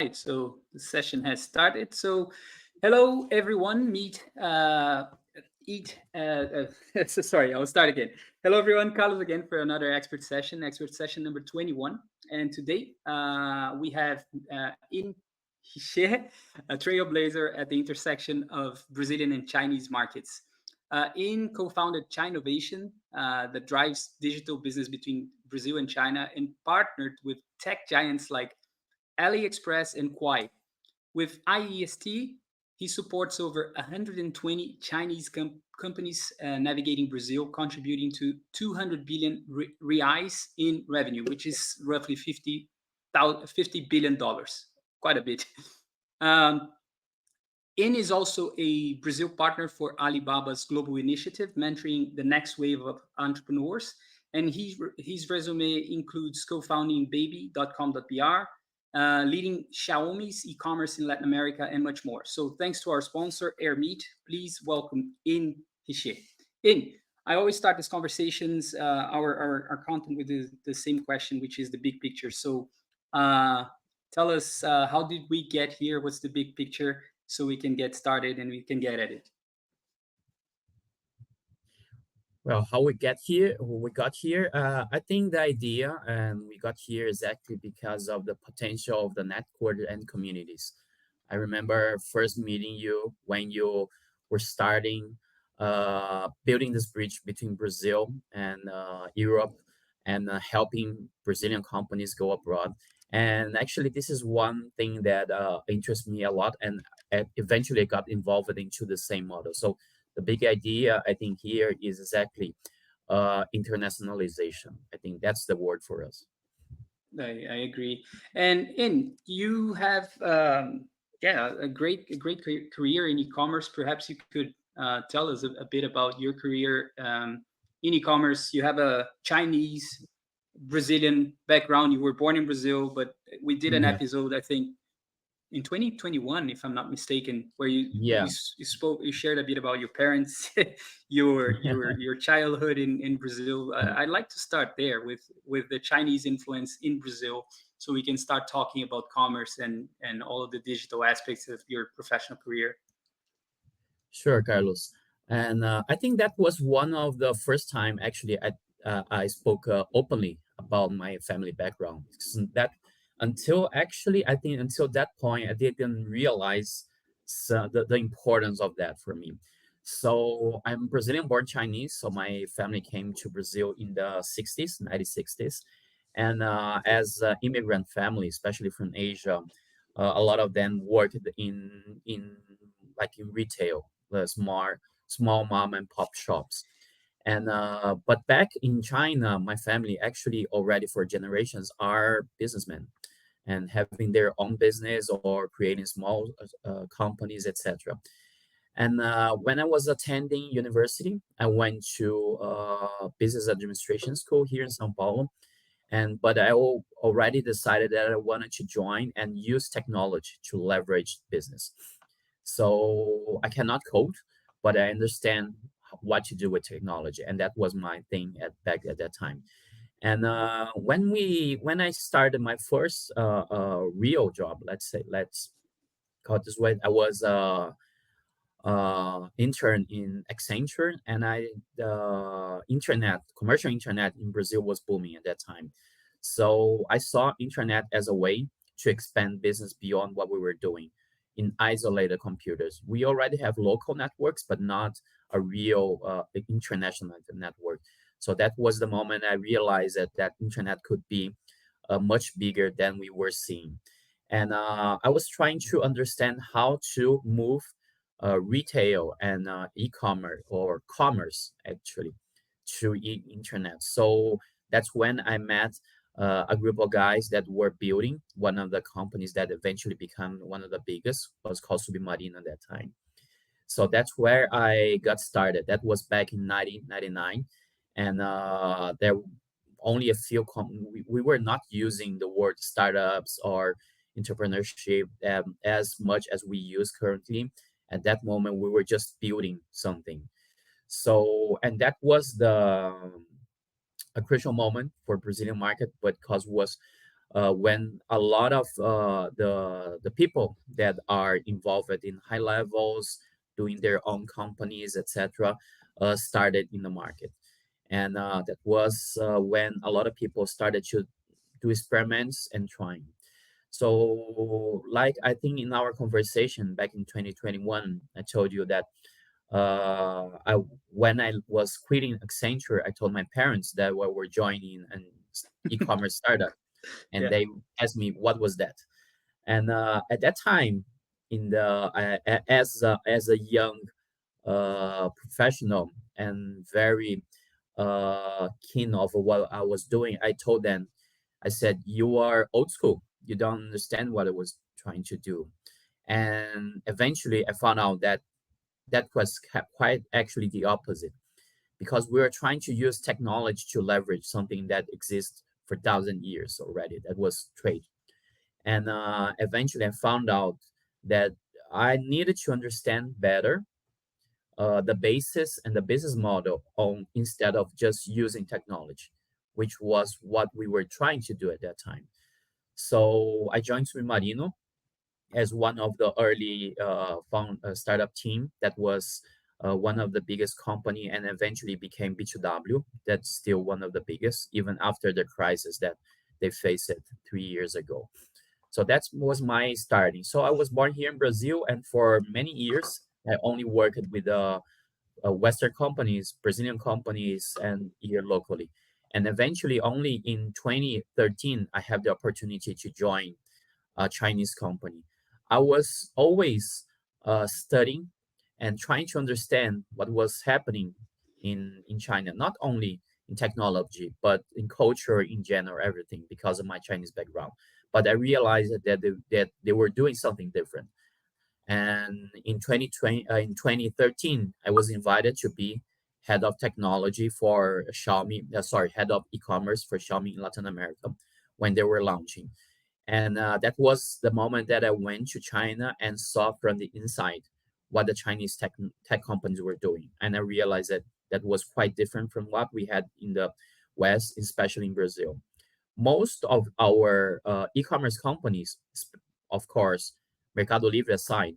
Right, so the session has started. So, hello everyone. Sorry, I'll start again. Hello everyone, Carlos again for another expert session number 21. And today we have in Hsieh, a trailblazer at the intersection of Brazilian and Chinese markets. In co-founded Chinovation that drives digital business between Brazil and China, and partnered with tech giants like AliExpress and Kuai. With IEST, he supports over 120 Chinese companies navigating Brazil, contributing to 200 billion reais in revenue, which is roughly $50 billion, quite a bit. Um, In is also a Brazil partner for Alibaba's global initiative, mentoring the next wave of entrepreneurs. And his resume includes co-founding baby.com.br, leading Xiaomi's e-commerce in Latin America, and much more. So thanks to our sponsor, AirMeet, please welcome In Hichie. In, I always start these conversations, our content with the same question, which is the big picture. So uh, tell us, how did we get here? What's the big picture? So we can get started and we can get at it. Well, how we got here, I think the idea and we got here is actually because of the potential of the network and communities. I remember first meeting you when you were starting building this bridge between Brazil and Europe and helping Brazilian companies go abroad. And actually, this is one thing that interests me a lot, and eventually I got involved into the same model. So the big idea I think here is exactly internationalization. I think that's the word for us. I agree. And in you have yeah, a great career in e-commerce. Perhaps you could tell us a bit about your career in e-commerce. You have a Chinese Brazilian background. You were born in Brazil, but we did an Yeah, episode, I think, in 2021, if I'm not mistaken, where yeah, you shared a bit about your parents, your childhood in Brazil. I'd like to start there with the Chinese influence in Brazil, so we can start talking about commerce and all of the digital aspects of your professional career. sure, Carlos. And I think that was one of the first time actually I spoke openly about my family background. That until actually I think until that point I didn't realize the importance of that for me. So I'm Brazilian born Chinese. So my family came to Brazil in the 60s, 1960s. And as immigrant family, especially from Asia, a lot of them worked in like in retail, the small mom and pop shops. And but back in China, my family actually already for generations are businessmen and having their own business or creating small companies, etc. And when I was attending university, I went to business administration school here in São Paulo. And but already decided that I wanted to join and use technology to leverage business. So I cannot code, but I understand what to do with technology, and that was my thing back at that time. And when I started my first real job, let's call it this way, I was intern in Accenture, and the internet commercial internet in Brazil was booming at that time. So I saw internet as a way to expand business beyond what we were doing in isolated computers. We already have local networks, but not a real international network. So that was the moment I realized that internet could be much bigger than we were seeing. And I was trying to understand how to move retail and e-commerce or commerce actually to internet. So that's when I met a group of guys that were building one of the companies that eventually became one of the biggest, was called Submarine at that time. So that's where I got started. That was back in 1999. And there only a few, we were not using the word startups or entrepreneurship as much as we use currently. At that moment, we were just building something. So, and that was a crucial moment for Brazilian market, but because was when a lot of the people that are involved in high levels, doing their own companies, etc., started in the market, and that was when a lot of people started to do experiments and trying. So, like I think in our conversation back in 2021, I told you that I when I was quitting Accenture, I told my parents that we were joining an e-commerce startup, and Yeah. they asked me what was that. And at that time, in the as a young professional and very keen of what I was doing, I told them, I said, "You are old school. You don't understand what I was trying to do." And eventually, I found out that that was quite actually the opposite, because we are trying to use technology to leverage something that exists for 1,000 years already. That was trade. And eventually, I found out that I needed to understand better the basis and the business model on instead of just using technology, which was what we were trying to do at that time. So I joined Submarino as one of the early startup team that was one of the biggest company and eventually became B2W. That's still one of the biggest, even after the crisis that they faced it 3 years ago. So that was my starting. So I was born here in Brazil, and for many years I only worked with Western companies, Brazilian companies, and here locally. And eventually, only in 2013, I have the opportunity to join a Chinese company. I was always studying and trying to understand what was happening in China, not only in technology, but in culture in general, everything, because of my Chinese background. But I realized that they were doing something different. And in 2013, I was invited to be head of technology for Xiaomi, head of e-commerce for Xiaomi in Latin America when they were launching. And that was the moment that I went to China and saw from the inside what the Chinese tech companies were doing. And I realized that that was quite different from what we had in the West, especially in Brazil. Most of our e-commerce companies, of course, Mercado Livre aside,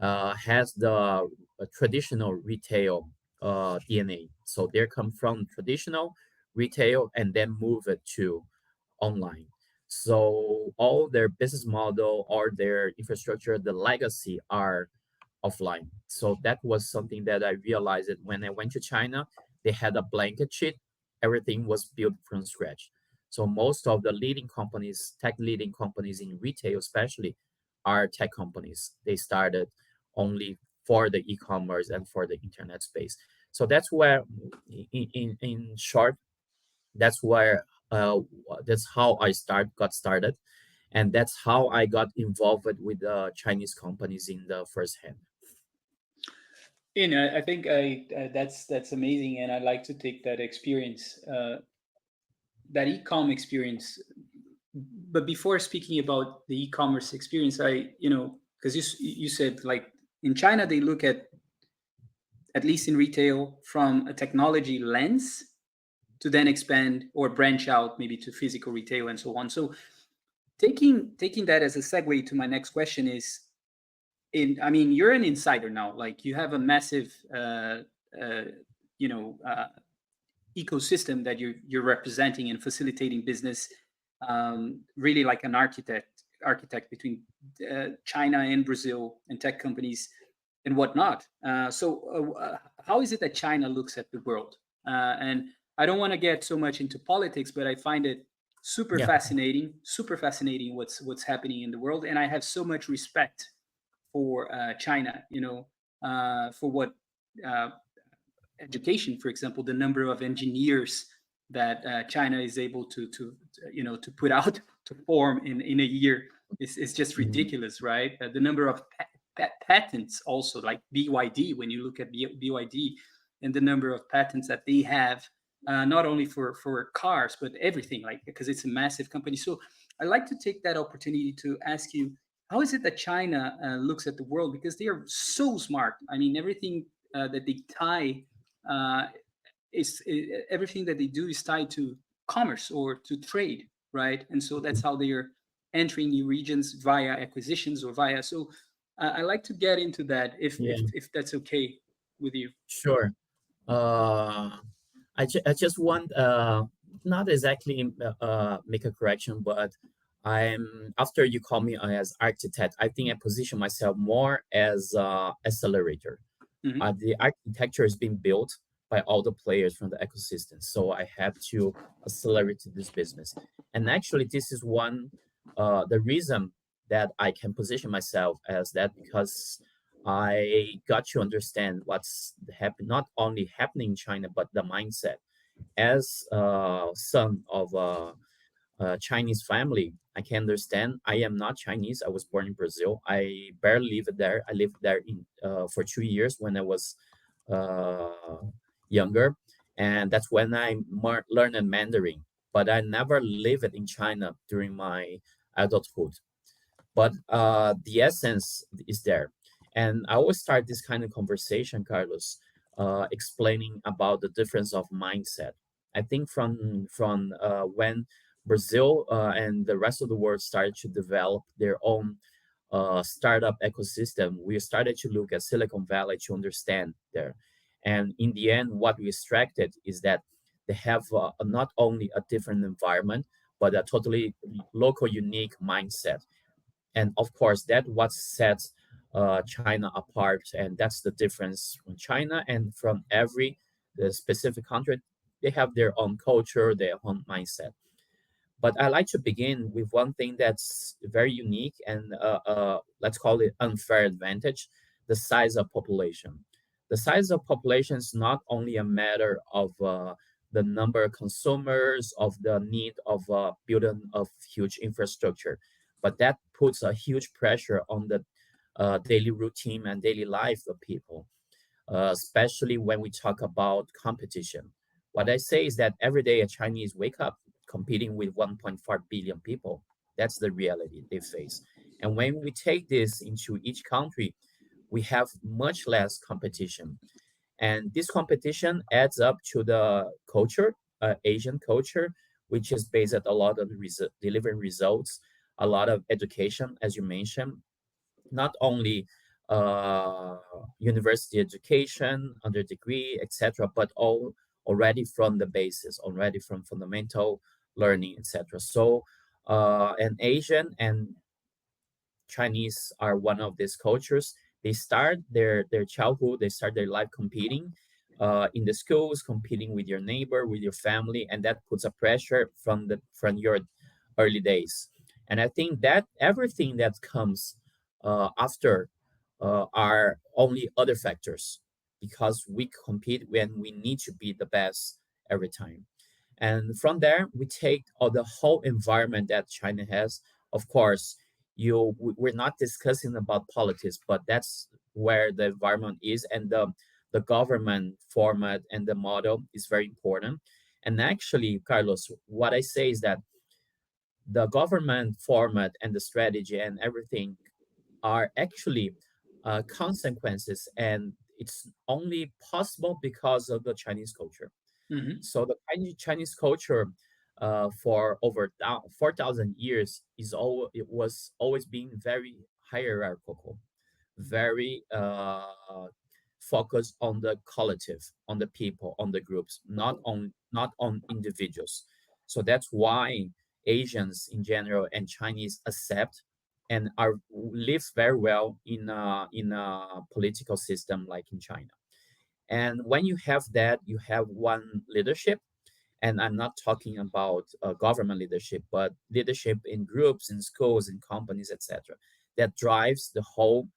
has the traditional retail DNA. So they come from traditional retail and then move it to online. So all their business model or their infrastructure, the legacy are offline. So that was something that I realized that when I went to China, they had a blanket sheet. Everything was built from scratch. So most of the leading companies, tech leading companies in retail, especially, are tech companies. They started only for the e-commerce and for the internet space. So that's where, in short, that's where that's how got started, and that's how I got involved with Chinese companies in the first hand. I think that's amazing, and I like to take that experience, that e-com experience. But before speaking about the e-commerce experience, because you said, like, in China they look at least in retail, from a technology lens to then expand or branch out maybe to physical retail and so on. So taking that as a segue to my next question is, I mean, you're an insider now. Like, you have a massive, uh, you know, uh, ecosystem that you're representing and facilitating business. Really like an architect between China and Brazil and tech companies and whatnot. How is it that China looks at the world? And I don't want to get so much into politics, but I find it Yeah. super fascinating what's happening in the world, and I have so much respect for China. For what uh, education, for example, the number of engineers that China is able to put out to form in a year is just Mhm. ridiculous, right? The number of patents also, like BYD, when you look at BYD and the number of patents that they have, not only for cars but everything, like, because it's a massive company. So I like to take that opportunity to ask you, how is it that China looks at the world, because they are so smart. I mean, everything that they tie uh, everything that they do is tied to commerce or to trade. right? And so that's how they are entering new regions via acquisitions or via. So I like to get into that Yeah, if that's okay with you. sure. Uh, I just want not exactly make a correction, but I'm after you call me as architect, I think I position myself more as accelerator. Hmm. The architecture is being built by all the players from the ecosystem, so I have to accelerate this business. And actually, this is one the reason that I can position myself as that because I got to understand what's not only happening in China but the mindset. As son of a Chinese family, I can understand. I am not Chinese. I was born in Brazil. I barely lived there. I lived there for 2 years when I was uh, younger, and that's when I learned Mandarin. But I never lived in China during my adulthood, but the essence is there. And I always start this kind of conversation, Carlos, explaining about the difference of mindset. I think from when Brazil and the rest of the world started to develop their own startup ecosystem, we started to look at Silicon Valley to understand there. And in the end, what we extracted is that they have not only a different environment, but a totally local, unique mindset. And of course that what sets China apart, and that's the difference from China and from every specific country. They have their own culture, their own mindset. But I like to begin with one thing that's very unique and let's call it unfair advantage: the size of population. The size of population is not only a matter of the number of consumers, of the need of building of huge infrastructure, but that puts a huge pressure on the daily routine and daily life of people, especially when we talk about competition. What I say is that every day a Chinese wake up competing with 1.5 billion people. That's the reality they face. And when we take this into each country, we have much less competition. And this competition adds up to the culture, Asian culture, which is based at a lot of delivering results, a lot of education, as you mentioned, not only uh, university education, under degree, etc., but all already from the basis, already from fundamental learning, etc. So, and Asian and Chinese are one of these cultures. They start their childhood, they start their life competing in the schools, competing with your neighbor, with your family, and that puts a pressure from your early days. And I think that everything that comes after are only other factors because we compete when we need to be the best every time. And from there, we take all the whole environment that China has. Of course, we're not discussing about politics, but that's where the environment is, and the government format and the model is very important. And actually, Carlos, what I say is that the government format and the strategy and everything are actually consequences, and it's only possible because of the Chinese culture. Hmm. So the Chinese culture for over 4,000 years it was always being very hierarchical, very focused on the collective, on the people, on the groups, not on individuals. So that's why Asians in general and Chinese accept and are live very well in a political system like in China. And when you have that, you have one leadership, and I'm not talking about government leadership, but leadership in groups, in schools, in companies, etc., that drives the whole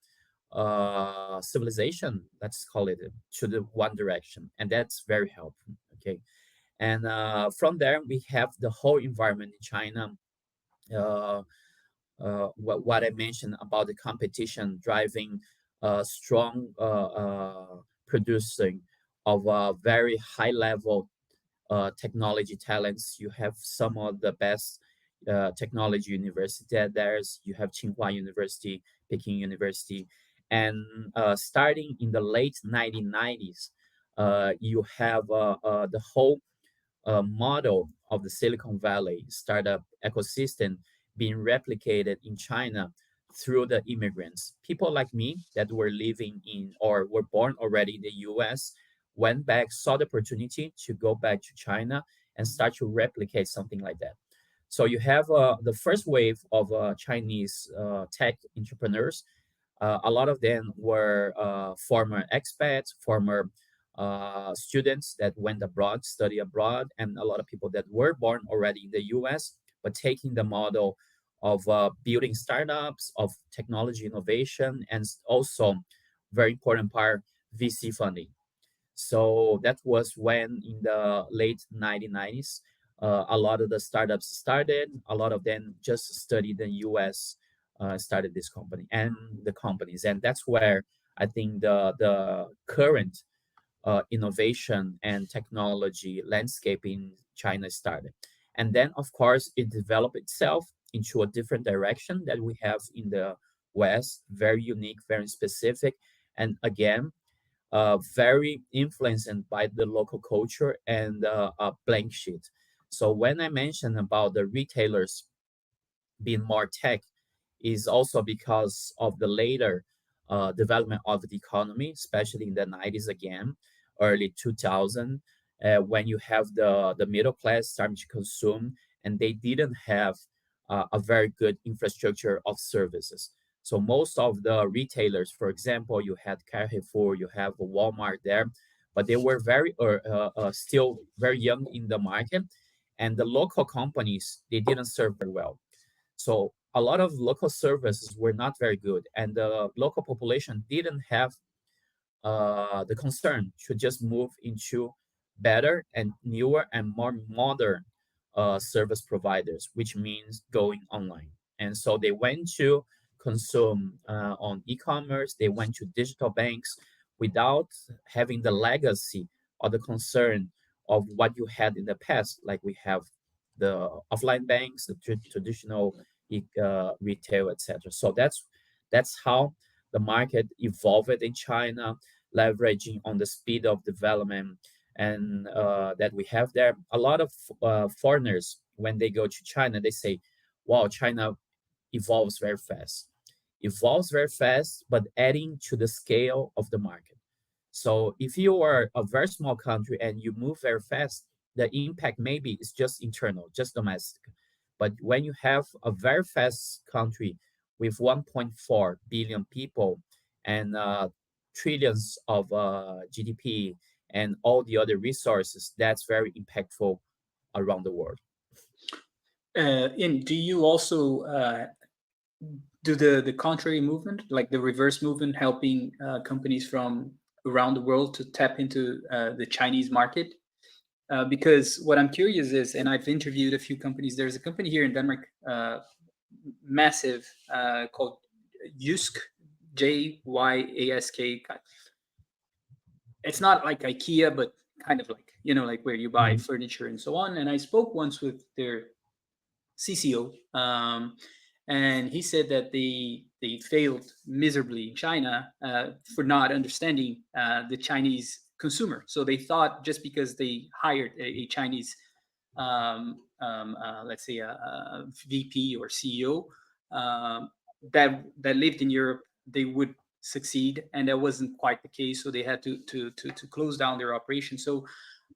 civilization, let's call it, to the one direction, and that's very helpful. Okay, and from there we have the whole environment in China. Uh, what I mentioned about the competition driving strong producing of a very high level technology talents. You have some of the best technology university there's. You have Tsinghua University, Peking University, and starting in the late 1990s, you have the whole. model of the Silicon Valley startup ecosystem being replicated in China through the immigrants. People like me that were living in or were born already in the US went back, saw the opportunity to go back to China and start to replicate something like that. So you have the first wave of Chinese tech entrepreneurs. A lot of them were former expats, former students that went abroad, study abroad, and a lot of people that were born already in the US, but taking the model of building startups, of technology innovation, and also very important part, VC funding. So that was when in the late 1990s, a lot of the startups started. A lot of them just studied in the US, started this company and the companies. And that's where I think the current innovation and technology landscape in China started. And then, of course, it developed itself into a different direction that we have in the West, very unique, very specific. And again, very influenced by the local culture and a blank sheet. So when I mentioned about the retailers being more tech is also because of the later development of the economy, especially in the 90s again, early 2000, when you have the middle class starting to consume and they didn't have a very good infrastructure of services. So most of the retailers, for example, you had Carrefour, you have Walmart there, but they were still very young in the market, and the local companies they didn't serve very well. So a lot of local services were not very good, and the local population didn't have the concern to just move into better and newer and more modern service providers, which means going online. And so they went to consume on e-commerce, they went to digital banks without having the legacy or the concern of what you had in the past, like we have the offline banks, the traditional retail, etc. So that's how the market evolved in China, leveraging on the speed of development and that we have there. A lot of foreigners, when they go to China, they say, wow, China evolves very fast. Evolves very fast, but adding to the scale of the market. So if you are a very small country and you move very fast, the impact maybe is just internal, just domestic. But when you have a very fast country with 1.4 billion people and trillions of GDP and all the other resources, that's very impactful around the world. And do you also do the contrary movement, like the reverse movement, helping companies from around the world to tap into the Chinese market? Because what I'm curious is, and I've interviewed a few companies. There's a company here in Denmark, massive, called Jysk, Jyask. It's not like IKEA, but kind of like, like where you buy Mhm. furniture and so on. And I spoke once with their CCO, and he said that they failed miserably in China for not understanding the Chinese consumer. So they thought just because they hired a Chinese, let's say a VP or CEO, that lived in Europe, they would succeed, and that wasn't quite the case. So they had to close down their operation. So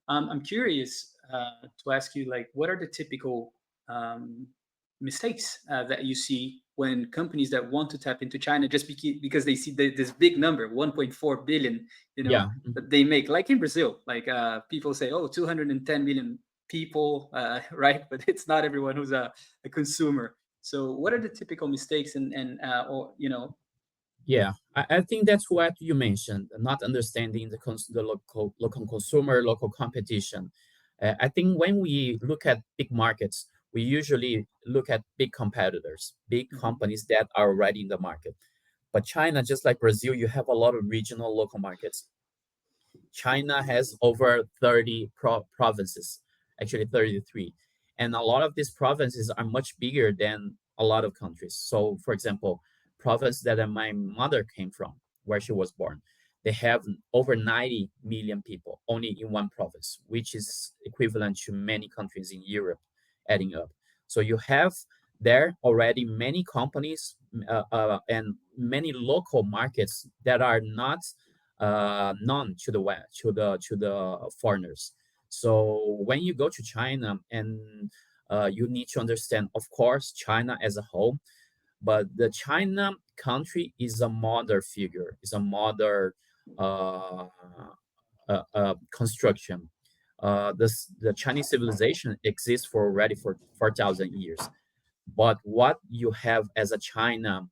I'm curious to ask you, like, what are the typical um, mistakes that you see when companies that want to tap into China just because they see this big number, 1.4 billion, Yeah. that they make, like in Brazil, like people say, oh, 210 million people, right? But it's not everyone who's a consumer. So what are the typical mistakes and or Yeah, I think that's what you mentioned, not understanding the local consumer, local competition. I think when we look at big markets, we usually look at big competitors, big Mhm. companies that are already in the market. But China, just like Brazil, you have a lot of regional local markets. China has over 30 provinces, actually 33. And a lot of these provinces are much bigger than a lot of countries. So, for example, province that my mother came from, where she was born. They have over 90 million people only in one province, which is equivalent to many countries in Europe adding up. So you have there already many companies and many local markets that are not known to the foreigners. So when you go to China, and you need to understand, of course, China as a whole, but the China country is a mother figure, is a mother uh, construction. The Chinese civilization exists for already for 4,000 years. But what you have as a China,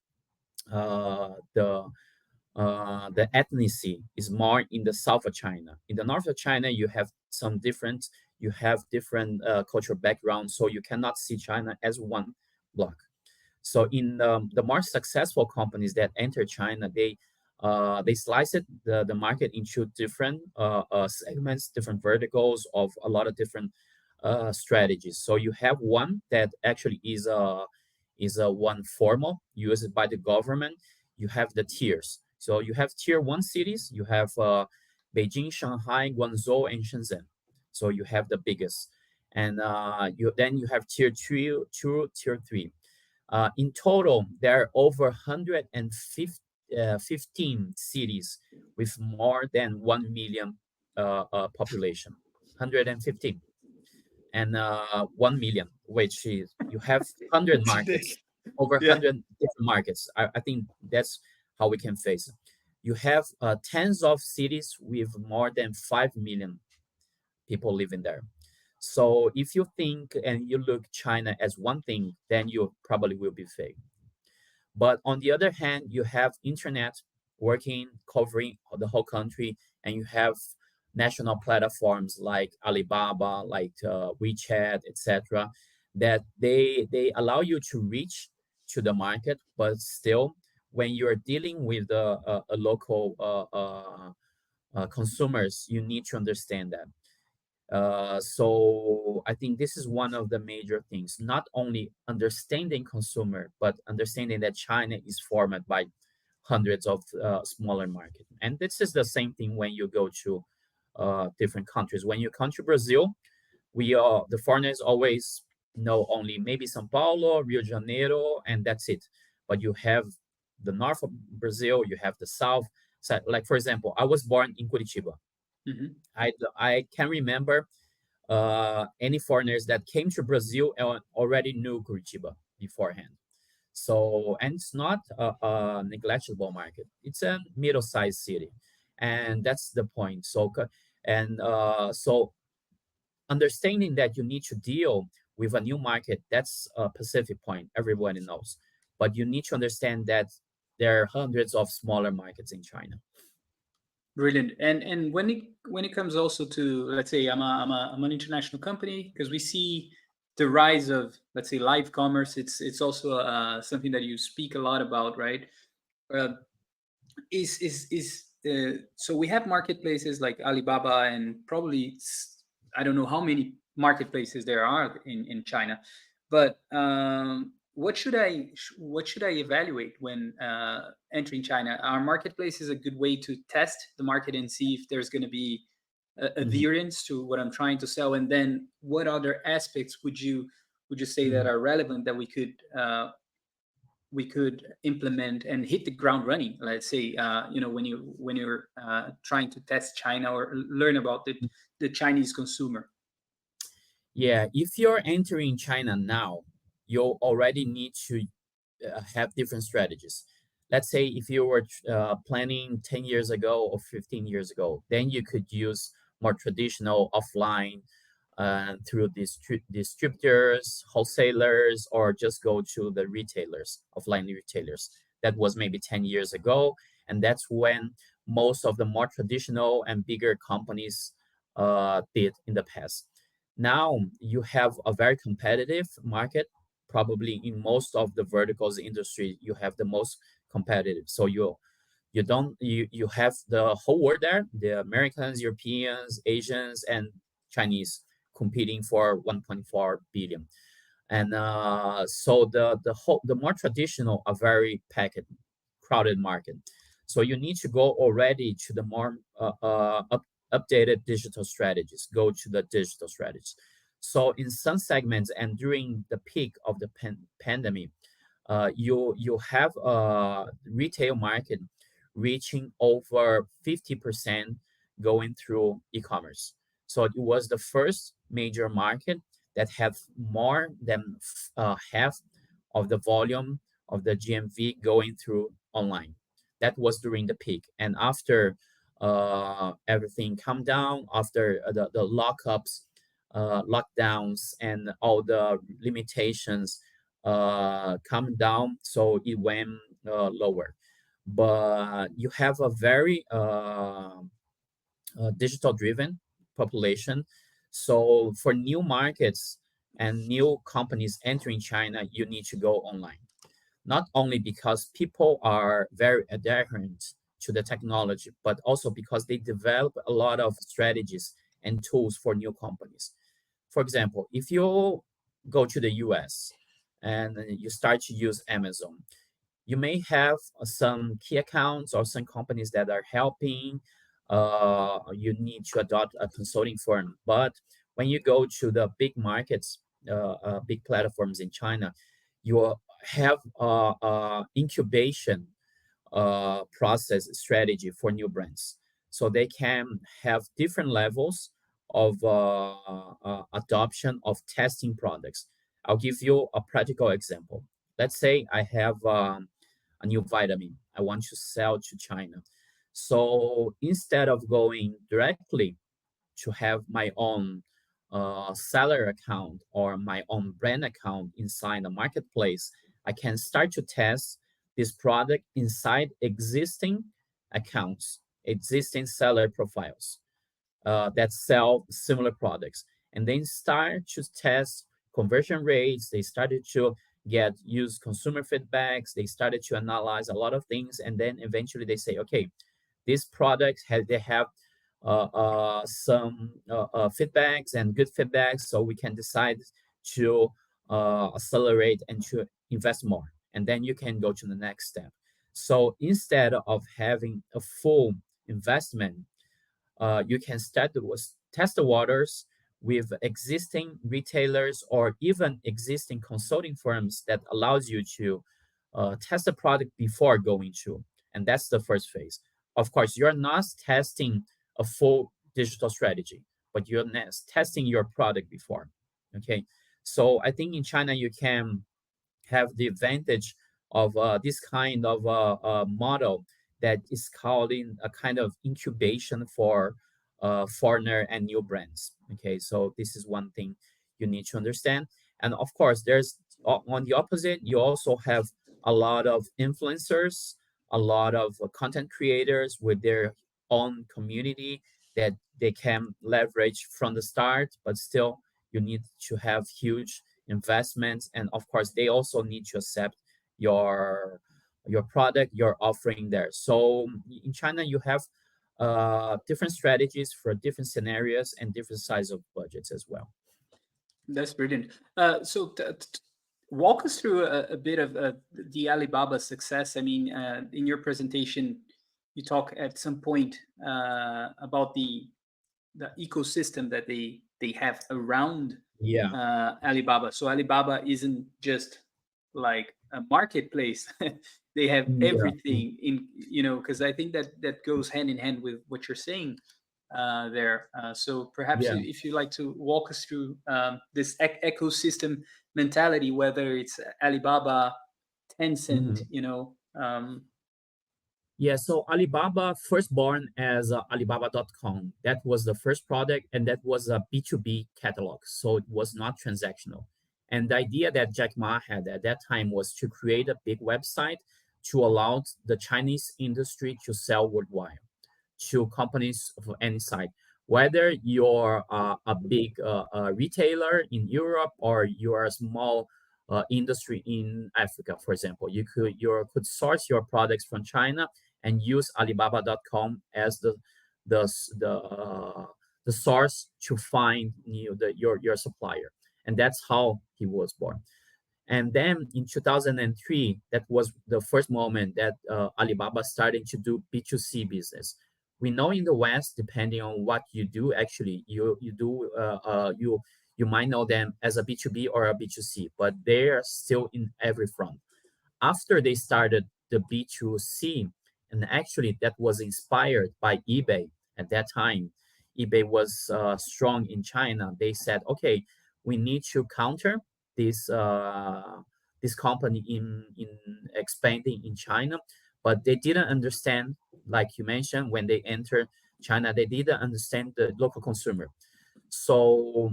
uh, the the ethnicity is more in the south of China. In the north of China, you have different cultural backgrounds, so you cannot see China as one block. So in the more successful companies that enter China, they slice the market into different segments, different verticals of a lot of different strategies. So you have one that actually is a one formal used by the government. You have the tiers. So you have tier one cities. You have Beijing, Shanghai, Guangzhou, and Shenzhen. So you have the biggest, and you have tier three. In total, there are over 115 cities with more than 1 million population. 115 and 1 million, which is you have 100 It's markets, big. over Yeah. 100 different markets. I think that's how we can face it. You have tens of cities with more than 5 million people living there. So if you think and you look China as one thing, then you probably will be fake. But on the other hand, you have internet working, covering the whole country, and you have national platforms like Alibaba, like WeChat, etc., that they allow you to reach to the market, but still, when you're dealing with a local consumers, you need to understand that. So I think this is one of the major things, not only understanding consumer, but understanding that China is formed by hundreds of smaller markets. And this is the same thing when you go to different countries. When you come to Brazil, the foreigners always know only maybe São Paulo, Rio de Janeiro, and that's it. But you have the north of Brazil, you have the south. So, like for example, I was born in Curitiba. Hmm. I can remember any foreigners that came to Brazil and already knew Curitiba beforehand. So, and it's not a neglectable market. It's a middle-sized city, and that's the point. So understanding that you need to deal with a new market, that's a Pacific point. Everybody knows, but you need to understand that there are hundreds of smaller markets in China. Brilliant. And when it comes also to, let's say, I'm an international company, because we see the rise of, let's say, live commerce. It's also something that you speak a lot about, right? Uh, so we have marketplaces like Alibaba, and probably I don't know how many marketplaces there are in China, but what should I evaluate when entering China? Are marketplaces a good way to test the market and see if there's going to be Mhm, adherence to what I'm trying to sell? And then what other aspects would you say that mhm. are relevant that we could implement and hit the ground running? Let's say, when you're trying to test China or learn about the Chinese consumer. Yeah, if you're entering China now, you already need to have different strategies. Let's say if you were planning 10 years ago or 15 years ago, then you could use more traditional offline through distributors, wholesalers, or just go to the retailers, offline retailers. That was maybe 10 years ago. And that's when most of the more traditional and bigger companies did in the past. Now you have a very competitive market. Probably in most of the verticals industry, you have the most competitive. So you have the whole world there, the Americans, Europeans, Asians, and Chinese competing for 1.4 billion. And so the more traditional, a very packed, crowded market. So you need to go already to the more updated digital strategies, go to the digital strategies. So in some segments and during the peak of the pandemic, you have a retail market reaching over 50% going through e-commerce. So it was the first major market that have more than half of the volume of the GMV going through online. That was during the peak, and after everything calmed down, after the lockups, lockdowns, and all the limitations come down, so it went lower. But you have a very digital driven population. So for new markets and new companies entering China, you need to go online. Not only because people are very adherent to the technology, but also because they develop a lot of strategies and tools for new companies. For example, if you go to the US and you start to use Amazon, you may have some key accounts or some companies that are helping. You need to adopt a consulting firm. But when you go to the big markets, big platforms in China, you have incubation process strategy for new brands. So they can have different levels of adoption of testing products. I'll give you a practical example. Let's say I have a new vitamin I want to sell to China. So instead of going directly to have my own seller account or my own brand account inside the marketplace, I can start to test this product inside existing accounts, existing seller profiles that sell similar products, and then start to test conversion rates. They started to get use consumer feedbacks. They started to analyze a lot of things, and then eventually they say, okay, these products have they have some feedbacks and good feedbacks, so we can decide to accelerate and to invest more, and then you can go to the next step. So instead of having a full investment, you can test the waters with existing retailers or even existing consulting firms that allows you to test the product before going to. And that's the first phase. Of course, you're not testing a full digital strategy, but you're testing your product before. Okay. So I think in China, you can have the advantage of this kind of model that is called in a kind of incubation for foreigner and new brands. Okay, so this is one thing you need to understand. And of course, there's on the opposite, you also have a lot of influencers, a lot of content creators with their own community that they can leverage from the start, but still you need to have huge investments, and of course they also need to accept your your product you're offering there. So in China you have different strategies for different scenarios and different size of budgets as well. That's brilliant. Walk us through a bit of the Alibaba success. I mean, in your presentation, you talk at some point about the ecosystem that they have around Yeah. Alibaba. So Alibaba isn't just like a marketplace. They have Yeah. everything in, because I think that that goes hand in hand with what you're saying there. So perhaps Yeah. if you'd like to walk us through this ecosystem mentality, whether it's Alibaba, Tencent, Mhm. Yeah, so Alibaba first born as Alibaba.com. That was the first product, and that was a B2B catalog, so it was not transactional. And the idea that Jack Ma had at that time was to create a big website to allow the Chinese industry to sell worldwide to companies of any side, whether you're a big retailer in Europe or you're a small industry in Africa, for example. You could source your products from China and use Alibaba.com as the the the source to find your supplier, and that's how he was born. And then in 2003, that was the first moment that Alibaba started to do B2C business. We know in the West, depending on what you do, actually, you might know them as a B2B or a B2C, but they are still in every front. After they started the B2C, and actually that was inspired by eBay at that time. eBay was strong in China. They said, okay, we need to counter this this company in expanding in China, but they didn't understand, like you mentioned, when they entered China, they didn't understand the local consumer. So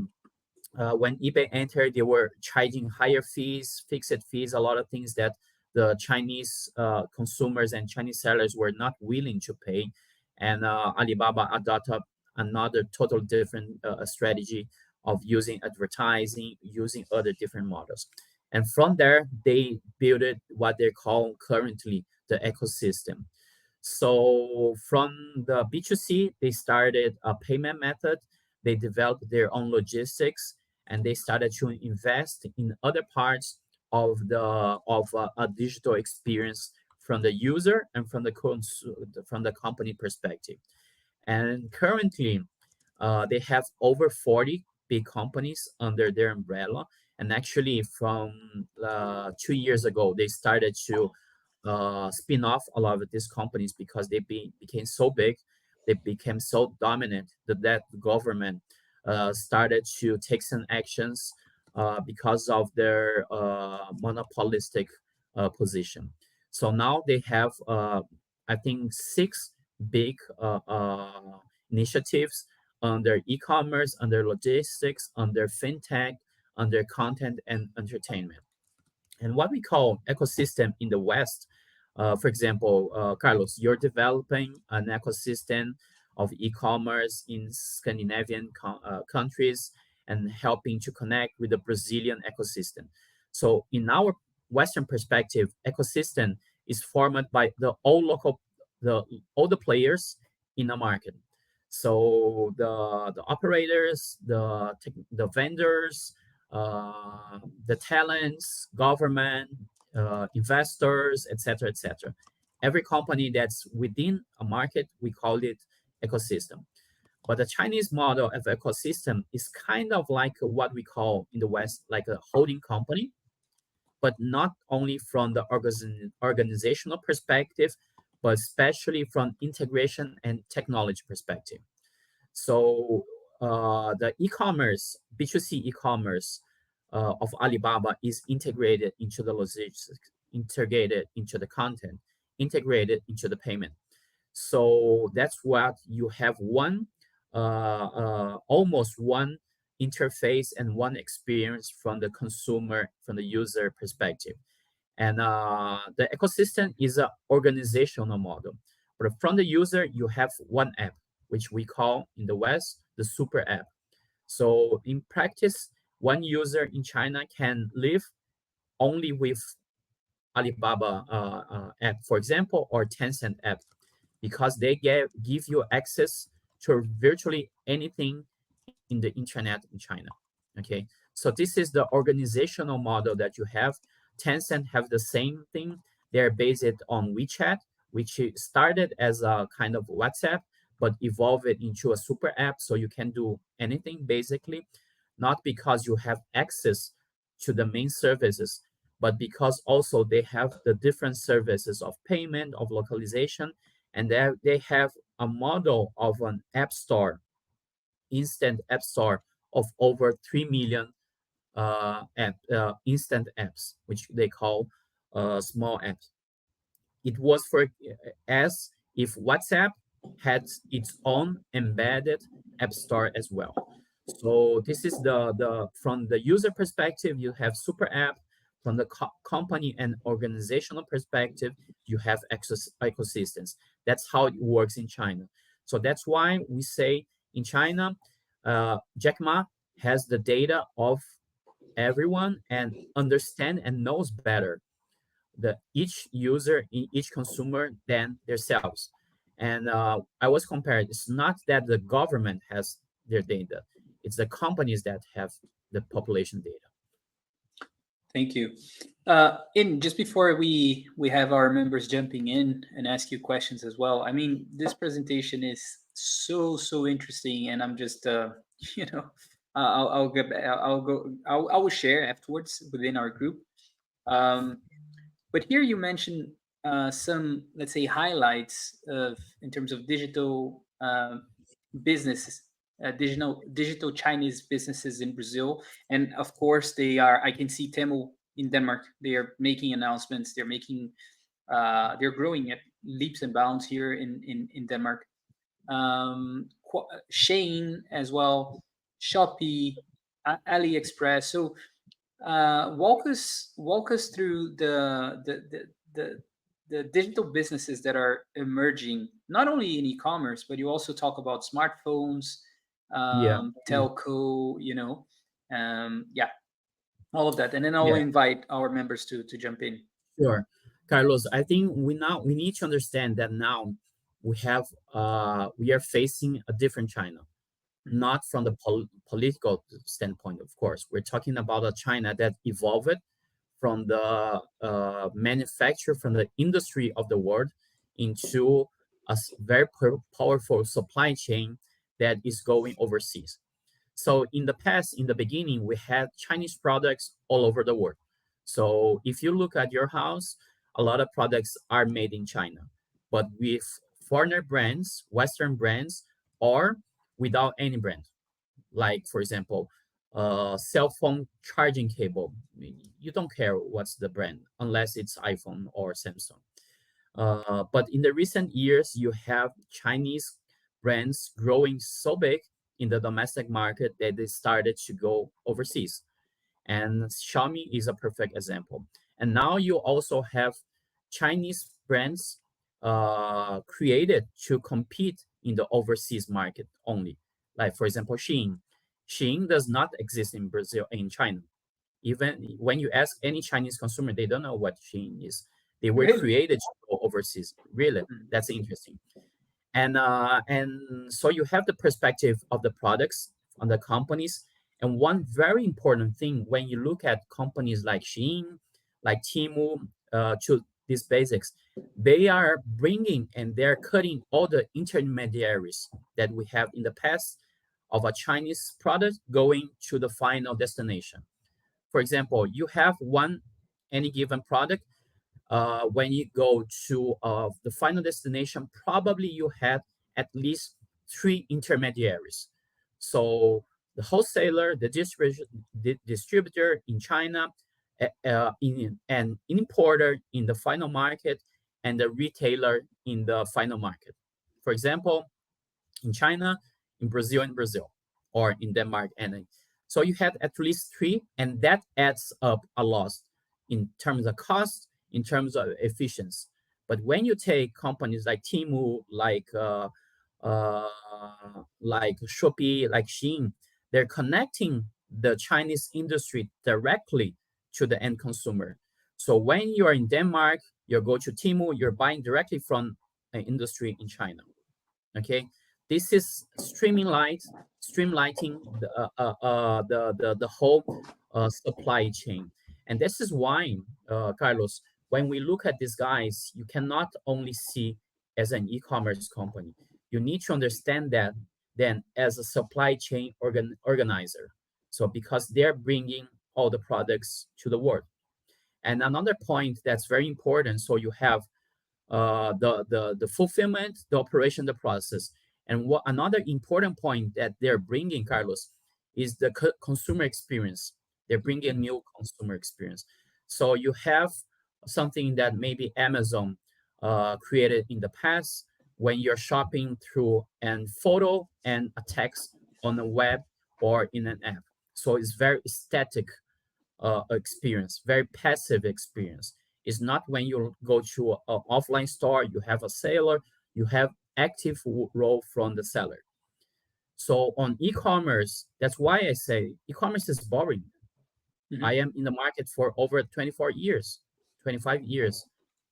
when eBay entered, they were charging higher fees, fixed fees, a lot of things that the Chinese consumers and Chinese sellers were not willing to pay. And Alibaba adopted another total different strategy of using advertising, using other different models. And from there, they built what they call currently the ecosystem. So from the B2C, they started a payment method. They developed their own logistics, and they started to invest in other parts of a digital experience from the user and from from the company perspective. And currently, they have over 40 big companies under their umbrella. And actually, from 2 years ago, they started to spin off a lot of these companies because became so big, they became so dominant that the government started to take some actions because of their monopolistic position. So now they have, I think, six big initiatives under e-commerce, under logistics, under fintech, under content and entertainment. And what we call ecosystem in the West, for example, Carlos, you're developing an ecosystem of e-commerce in Scandinavian countries and helping to connect with the Brazilian ecosystem. So in our Western perspective, ecosystem is formed by the all the players in a market. So the operators, the vendors, the talents, government, investors, etc., etc. Every company that's within a market, we call it ecosystem. But the Chinese model of ecosystem is kind of like what we call in the West, like a holding company, but not only from the organizational perspective, but especially from integration and technology perspective. So the e-commerce, B2C e-commerce of Alibaba is integrated into the logistics, integrated into the content, integrated into the payment. So that's what you have almost one interface and one experience from the consumer, from the user perspective. And the ecosystem is an organizational model. But from the user, you have one app, which we call in the West the super app. So in practice, one user in China can live only with Alibaba app, for example, or Tencent app, because they give you access to virtually anything in the internet in China. Okay, so this is the organizational model that you have. Tencent have the same thing. They're based on WeChat, which started as a kind of WhatsApp, but evolved it into a super app, so you can do anything basically, not because you have access to the main services, but because also they have the different services of payment, of localization, and they have a model of an app store, instant app store of over 3 million instant apps, which they call small apps. It was for as if WhatsApp had its own embedded app store as well. So this is the from the user perspective, you have super app. From the company and organizational perspective, you have ecosystems. That's how it works in China. So that's why we say in China, Jack Ma has the data of everyone and understand and knows better the each user, each consumer than themselves. And I was compared. It's not that the government has their data; it's the companies that have the population data. Thank you. In just before we have our members jumping in and ask you questions as well. I mean, this presentation is so interesting, and I'm just you know, I'll get I'll go I will share afterwards within our group. Um, but here you mentioned some, let's say, highlights of in terms of digital businesses, digital Chinese businesses in Brazil, and of course they are. I can see Temu in Denmark. They are making announcements. They're growing at leaps and bounds here in Denmark. Shein as well, Shopee, AliExpress. So walk us through the the digital businesses that are emerging not only in e-commerce, but you also talk about smartphones, Yeah, telco, yeah, all of that, and then I'll yeah, invite our members to jump in. sure. Carlos, I think we need to understand that now we are facing a different China, Mhm. not from the political standpoint, of course. We're talking about a China that evolved from the manufacture, from the industry of the world into a very powerful supply chain that is going overseas. So in the past, in the beginning, we had Chinese products all over the world. So if you look at your house, a lot of products are made in China, but with foreigner brands, Western brands, or without any brand. Like, for example, cell phone charging cable. You don't care what's the brand unless it's iPhone or Samsung. But in the recent years, you have Chinese brands growing so big in the domestic market that they started to go overseas. And Xiaomi is a perfect example. And now you also have Chinese brands created to compete in the overseas market only. Like, for example, Shein. Shein does not exist in Brazil, in China. Even when you ask any Chinese consumer, they don't know what Shein is. They were Really? created to go overseas. Really, Mhm. that's interesting. And so you have the perspective of the products on the companies. And one very important thing when you look at companies like Shein, like Temu, to these basics, they are bringing and they're cutting all the intermediaries that we have in the past of a Chinese product going to the final destination. For example, you have one any given product. When you go to the final destination, probably you had at least three intermediaries. So the wholesaler, the distributor in China, an importer in the final market, and the retailer in the final market. For example, in China, in Brazil, or in Denmark. And so you had at least three, and that adds up a lot in terms of cost, in terms of efficiency. But when you take companies like Temu, uh, like Shopee, like Shein, they're connecting the Chinese industry directly to the end consumer. So when you are in Denmark, you go to Temu, you're buying directly from an industry in China. Okay, this is streamlining the whole supply chain. And this is why, Carlos, when we look at these guys, you cannot only see as an e-commerce company. You need to understand that then as a supply chain organizer. So because they're bringing all the products to the world. And another point that's very important, so you have the fulfillment, the operation, the process. And what another important point that they're bringing, Carlos, is the consumer experience. They're bringing a new consumer experience. So you have something that maybe Amazon created in the past when you're shopping through a photo and a text on the web or in an app. So it's very static experience, very passive experience. It's not when you go to an offline store, you have a seller, you have active role from the seller. So on e-commerce, that's why I say e-commerce is boring. I Mhm. am in the market for over 24 years, 25 years.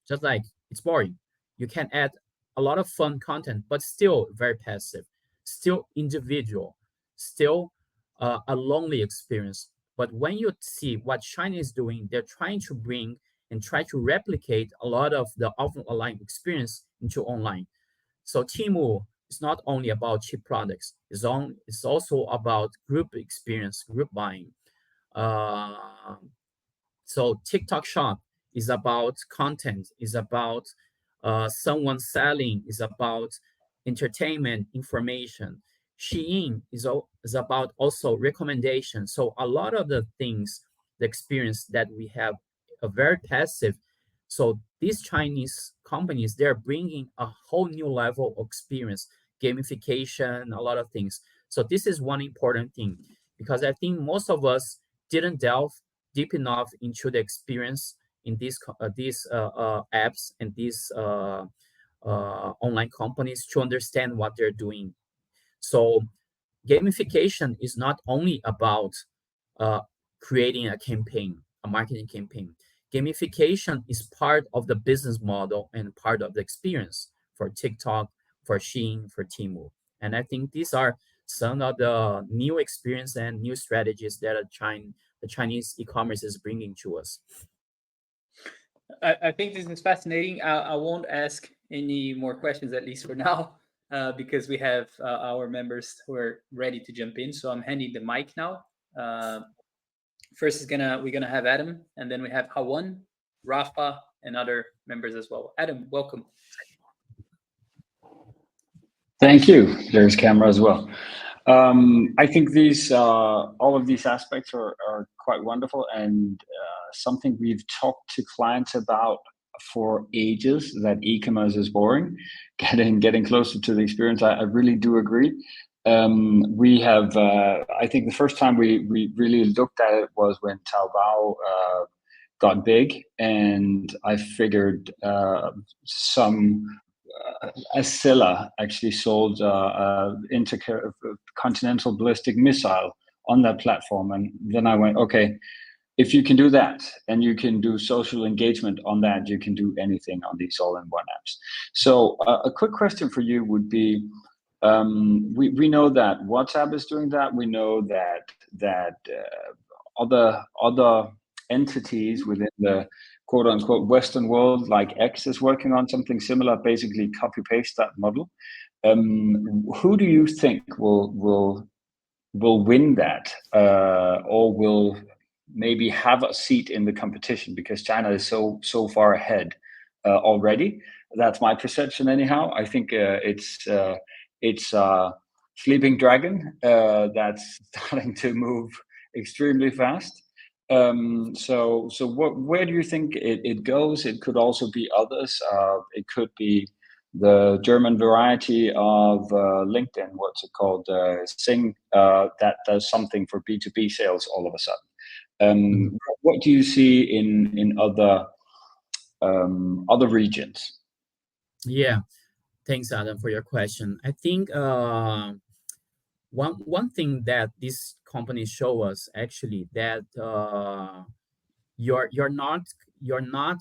Just like it's boring. You can add a lot of fun content, but still very passive, still individual, still a lonely experience. But when you see what China is doing, they're trying to bring and try to replicate a lot of the offline experience into online. So Temu is not only about cheap products; it's also about group experience, group buying. Uh, so TikTok Shop is about content, is about someone selling, is about entertainment, information. Shein is about also recommendation. So a lot of the things, the experience that we have, are very passive. So these Chinese companies, they're bringing a whole new level of experience, gamification, a lot of things. So this is one important thing because I think most of us didn't delve deep enough into the experience in these apps and these online companies to understand what they're doing. So gamification is not only about uh, creating a campaign, a marketing campaign. Gamification is part of the business model and part of the experience for TikTok, for Shein, for Temu. And I think these are some of the new experience and new strategies that the Chinese e-commerce is bringing to us. I think this is fascinating. I won't ask any more questions, at least for now, because we have our members who are ready to jump in. So I'm handing the mic now. Uh, First is gonna we're gonna have Adam, and then we have Hawan, Rafa, and other members as well. Adam, welcome. Thank you. There's camera as well. I think these all of these aspects are quite wonderful and something we've talked to clients about for ages. That e-commerce is boring. Getting closer to the experience. I really do agree. We have. I think the first time we really looked at it was when Taobao got big, and I figured some Ascilla actually sold intercontinental ballistic missile on that platform, and then I went, okay, if you can do that and you can do social engagement on that, you can do anything on these all-in-one apps. So a quick question for you would be, we know that WhatsApp is doing that. We know that other entities within the quote unquote Western world, like X, is working on something similar. Basically, copy paste that model. Who do you think will win that, or will maybe have a seat in the competition because China is so far ahead already? That's my perception, anyhow. I think it's sleeping dragon that's starting to move extremely fast. Where do you think it goes? It could also be others. It could be the German variety of LinkedIn. What's it called? Sing, that does something for B2B sales all of a sudden. Mhm. What do you see in other regions? Yeah, thanks, Adam, for your question. I think one thing that these companies show us actually that you're not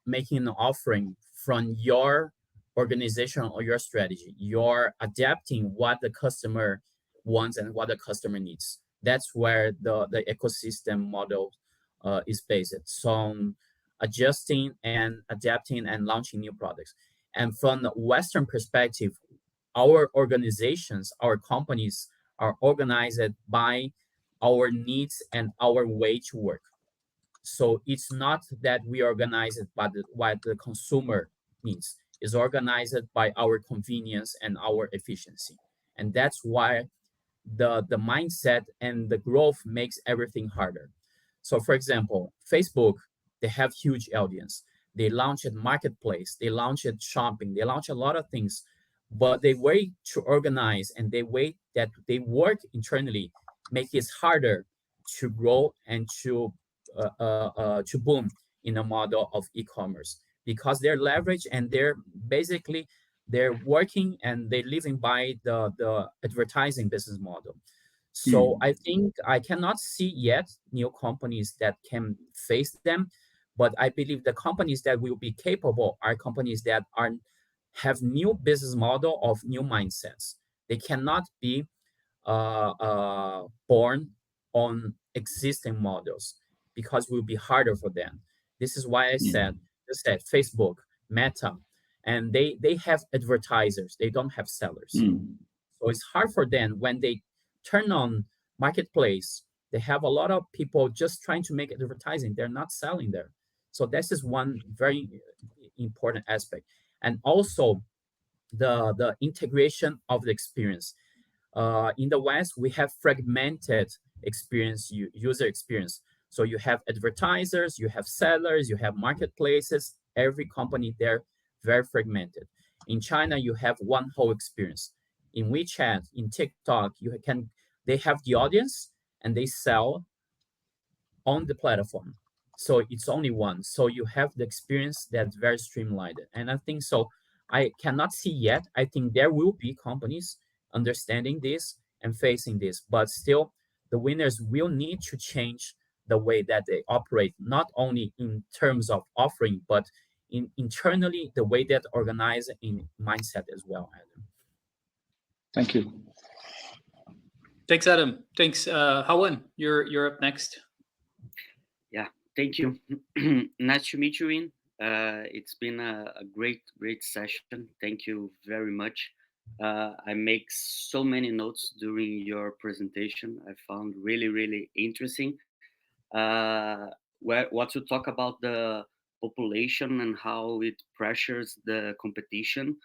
making an offering from your organization or your strategy. You're adapting what the customer wants and what the customer needs. That's where the ecosystem model is based. So adjusting and adapting and launching new products. And from the Western perspective, our organizations, our companies are organized by our needs and our way to work. So it's not that we organize it by what the consumer needs. It's organized by our convenience and our efficiency. And that's why the mindset and the growth makes everything harder. So for example, Facebook, they have huge audience. They launched marketplace, they launched shopping, they launched a lot of things, but they wait to organize and they wait that they work internally, make it harder to grow and to boom in a model of e-commerce because they're leveraged and they're working and they're living by the advertising business model. So Hmm. I think I cannot see yet new companies that can face them, but I believe the companies that will be capable are companies that are have new business model of new mindsets. They cannot be born on existing models because it will be harder for them. This is why I said, Mm. just said Facebook, Meta, and they have advertisers. They don't have sellers. Mm. So it's hard for them when they turn on marketplace. They have a lot of people just trying to make advertising. They're not selling there. So this is one very important aspect. And also the integration of the experience. In the West, we have fragmented experience, user experience. So you have advertisers, you have sellers, you have marketplaces. Every company there very fragmented. In China, you have one whole experience. In WeChat, in TikTok, they have the audience and they sell on the platform. So it's only one. So you have the experience that's very streamlined. And I think so. I cannot see yet. I think there will be companies understanding this and facing this, but still, the winners will need to change the way that they operate, not only in terms of offering, but internally the way that organize in mindset as well, Adam. Thank you. Thanks, Adam. Thanks, Hawan. You're up next. Yeah, thank you. Nice to meet you, in. It's been a great session. Thank you very much. I make so many notes during your presentation. I found really interesting. What to talk about the population and how it pressures the competition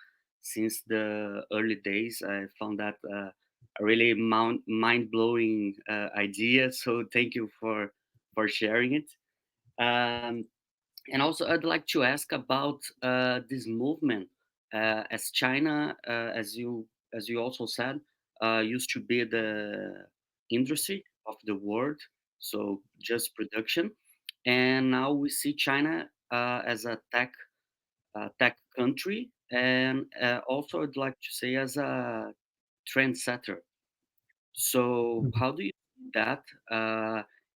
since the early days. I found that a really mind blowing idea. So thank you for sharing it. Um, and also, I'd like to ask about this movement, as China, as you also said, used to be the industry of the world, so just production, and now we see China as a tech country, and also I'd like to say as a trendsetter. So Mhm. how do you see that?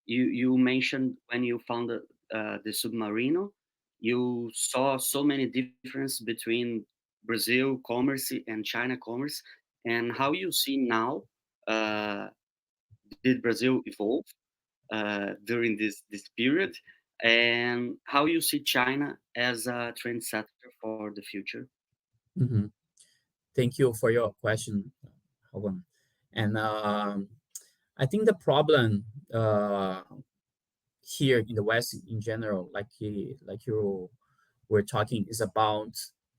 You mentioned when you founded the Submarino, you saw so many difference between Brazil commerce and China commerce, and how you see now. Did Brazil evolve during this period, and how you see China as a trendsetter for the future? Mhm. Thank you for your question, Hawan. And I think the problem here in the West in general, like you were talking, is about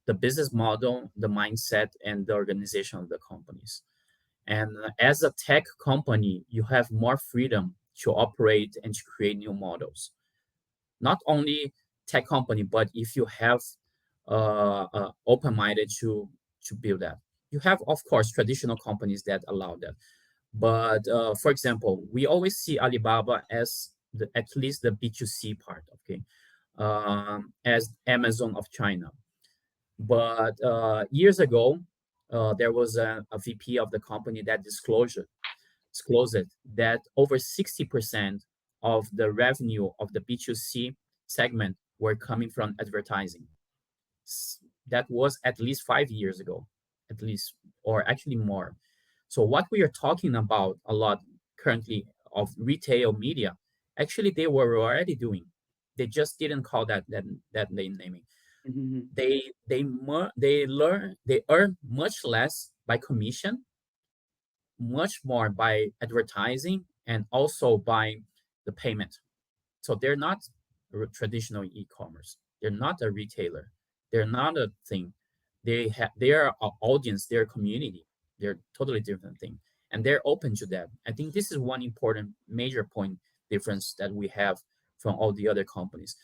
the business model, the mindset, and the organization of the companies. And as a tech company, you have more freedom to operate and to create new models. Not only tech company, but if you have open-minded to build that, you have of course traditional companies that allow that. But for example, we always see Alibaba as at least the B2C part, okay, as Amazon of China. But years ago, there was a VP of the company that disclosed that over 60% of the revenue of the B2C segment were coming from advertising. That was at least 5 years ago, at least, or actually more. So what we are talking about a lot currently of retail media, actually they were already doing. They just didn't call that naming. Mhm. They earn much less by commission, much more by advertising, and also by the payment. So they're not traditional e-commerce. They're not a retailer. They're not a thing. They are an audience. They're a community. They're totally different thing, and they're open to that. I think this is one important major point difference that we have from all the other companies.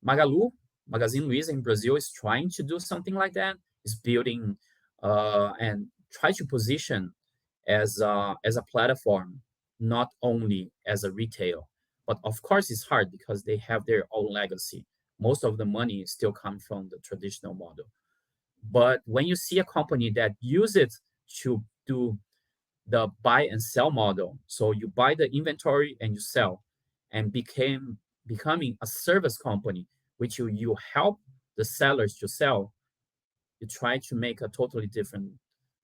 Magalu, Magazine Luiza in Brazil is trying to do something like that. Is building and try to position as a platform, not only as a retail. But of course, it's hard because they have their own legacy. Most of the money still comes from the traditional model. But when you see a company that use it to do the buy and sell model, so you buy the inventory and you sell, and becoming a service company, which you help the sellers to sell, you try to make a totally different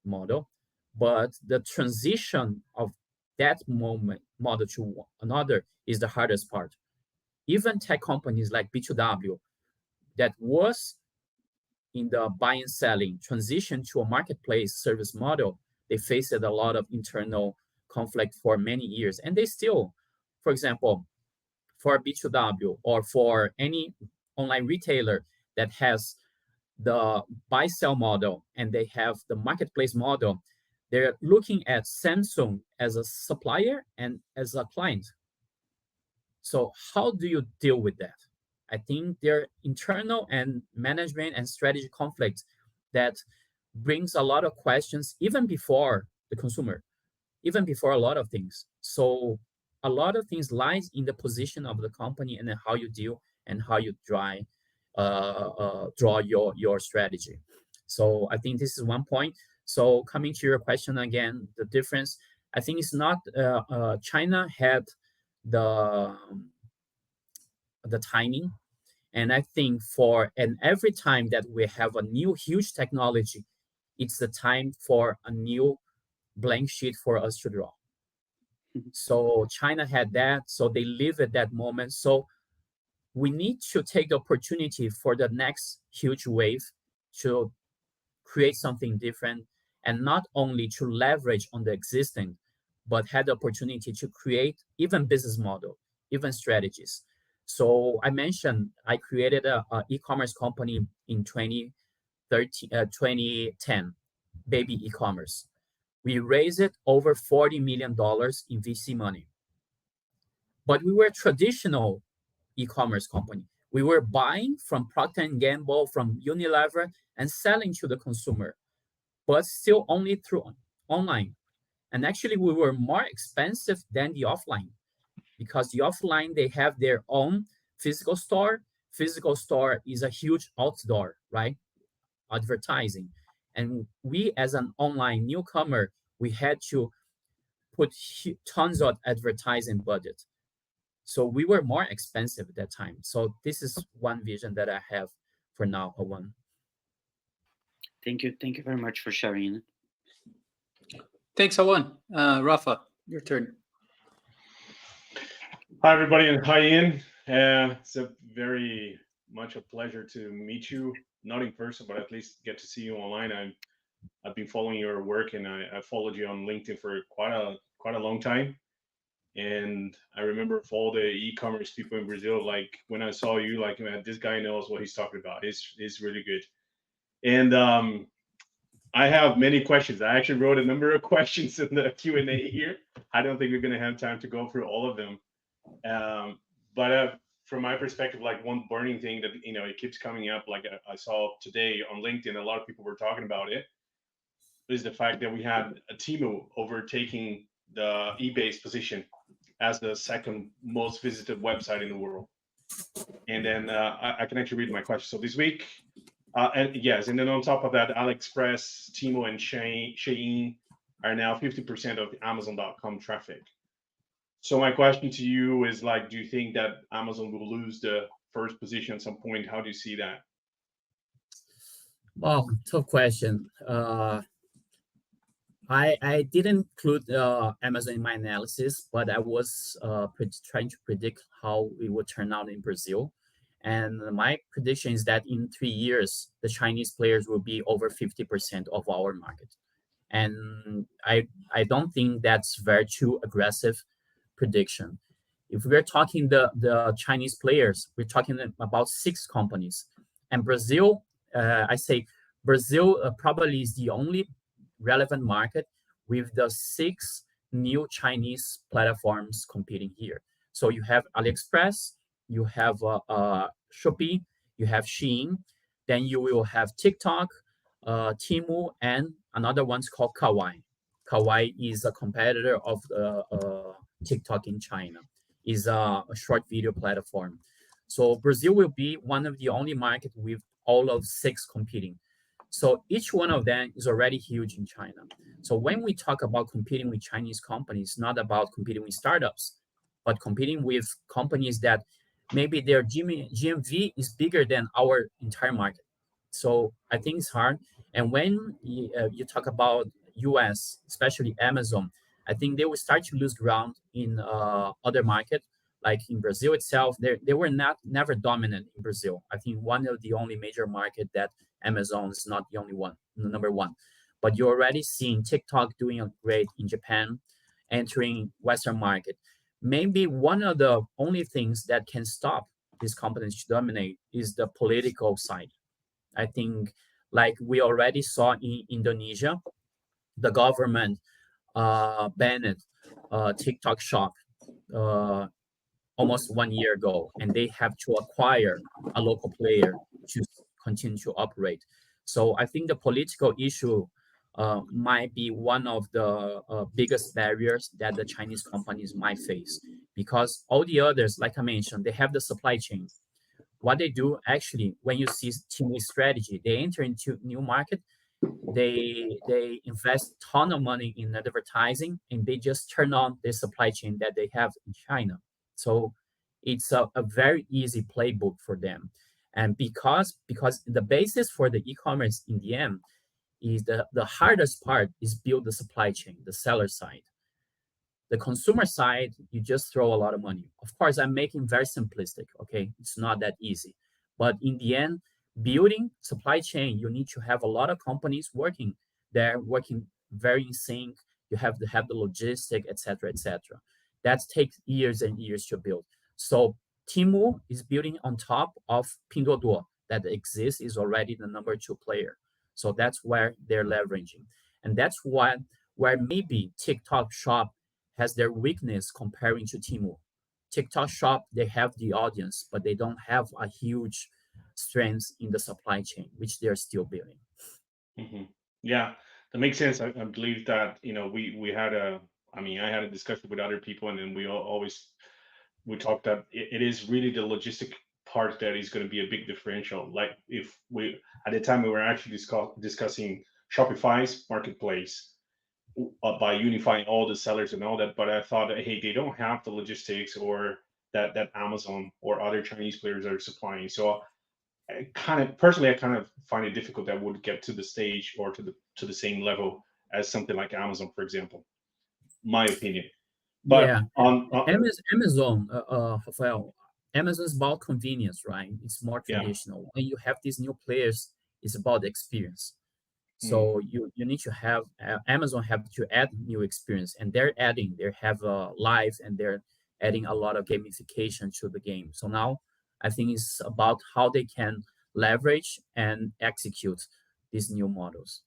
model. But the transition of that model to another is the hardest part. Even tech companies like B2W that was in the buying and selling transition to a marketplace service model, they faced a lot of internal conflict for many years. And they still, for example, for B2W or for any online retailer that has the buy sell model and they have the marketplace model, they're looking at Samsung as a supplier and as a client. So how do you deal with that? I think there are internal and management and strategy conflicts that brings a lot of questions even before the consumer, even before a lot of things. So a lot of things lies in the position of the company and then how you deal and how you draw your strategy. So I think this is one point. So coming to your question again, the difference, I think it's not China had the timing, and I think every time that we have a new huge technology, it's the time for a new blank sheet for us to draw. So China had that, so they live at that moment. So we need to take the opportunity for the next huge wave to create something different, and not only to leverage on the existing, but had the opportunity to create even business model, even strategies. So I mentioned I created a e-commerce company in 2010, baby e-commerce. We raised it over $40 million in VC money. But we were traditional e-commerce company. We were buying from Procter & Gamble, from Unilever, and selling to the consumer, but still only through online. And actually, we were more expensive than the offline, because the offline, they have their own physical store. Physical store is a huge outdoor, right? Advertising. And we, as an online newcomer, we had to put tons of advertising budget. So we were more expensive at that time. So this is one vision that I have for now, Owen. Thank you very much for sharing. Thanks, Owen. Rafa, your turn. Hi, everybody, and hi, Ian. It's a very much a pleasure to meet you, not in person, but at least get to see you online. I've been following your work, and I followed you on LinkedIn for quite a long time. And I remember for all the e-commerce people in Brazil, like when I saw you, like, man, this guy knows what he's talking about. It's really good. And I have many questions. I actually wrote a number of questions in the Q&A here. I don't think we're going to have time to go through all of them. But from my perspective, like one burning thing that, it keeps coming up, like I saw today on LinkedIn, a lot of people were talking about it, is the fact that we had a Temu overtaking the eBay's position as the second most visited website in the world. And then I can actually read my question. So this week, and yes, and then on top of that, AliExpress, Temu, and Hsieh are now 50% of Amazon.com traffic. So my question to you is, like, do you think that Amazon will lose the first position at some point? How do you see that? Well, tough question. I didn't include Amazon in my analysis, but I was trying to predict how it would turn out in Brazil. And my prediction is that in 3 years, the Chinese players will be over 50% of our market. And I don't think that's very too aggressive prediction. If we're talking the Chinese players, we're talking about 6 companies. And Brazil, I say Brazil probably is the only relevant market with the 6 new Chinese platforms competing here. So you have AliExpress, you have Shopee, you have Shein, then you will have TikTok, Temu, and another one's called Kawaii. Kawaii is a competitor of TikTok in China. Is a short video platform. So Brazil will be one of the only markets with all of 6 competing. So each one of them is already huge in China. So when we talk about competing with Chinese companies, not about competing with startups, but competing with companies that maybe their GMV is bigger than our entire market. So I think it's hard. And when you talk about US, especially Amazon, I think they will start to lose ground in other markets, like in Brazil itself. They were never dominant in Brazil. I think one of the only major market that Amazon is not the only one, the number one. But you're already seeing TikTok doing a great in Japan, entering Western market. Maybe one of the only things that can stop these companies to dominate is the political side. I think, like we already saw in Indonesia, the government banned TikTok Shop uh, almost 1 year ago, and they have to acquire a local player to continue to operate. So I think the political issue might be one of the biggest barriers that the Chinese companies might face, because all the others, like I mentioned, they have the supply chain. What they do actually, when you see Temu strategy, they enter into new market, they invest ton of money in advertising, and they just turn on the supply chain that they have in China. So it's a very easy playbook for them. And because the basis for the e-commerce in the end is the hardest part is build the supply chain, the seller side. The consumer side, you just throw a lot of money. Of course, I'm making very simplistic, okay? It's not that easy. But in the end, building supply chain, you need to have a lot of companies working there, working very in sync. You have to have the logistic, etc., etc. That takes years and years to build. So Temu is building on top of Pinduoduo that exists, is already the number 2 player. So that's where they're leveraging. And that's why where maybe TikTok Shop has their weakness comparing to Temu. TikTok Shop, they have the audience, but they don't have a huge strength in the supply chain, which they're still building. Hmm. Yeah, that makes sense. I believe that we had a, I mean, I had a discussion with other people, and then we talked that it is really the logistic part that is going to be a big differential. Like if we at the time we were actually discussing Shopify's marketplace by unifying all the sellers and all that, but I thought that, hey, they don't have the logistics or that Amazon or other Chinese players are supplying. So I kind of find it difficult that would get to the stage or to the same level as something like Amazon, for example. My opinion. But Yeah, on Amazon, Rafael, Amazon is about convenience, right? It's more yeah. traditional. When you have these new players, it's about the experience. Mm, So you need to have Amazon have to add new experience, and they have live, and they're adding a lot of gamification to the game. So now I think it's about how they can leverage and execute these new models.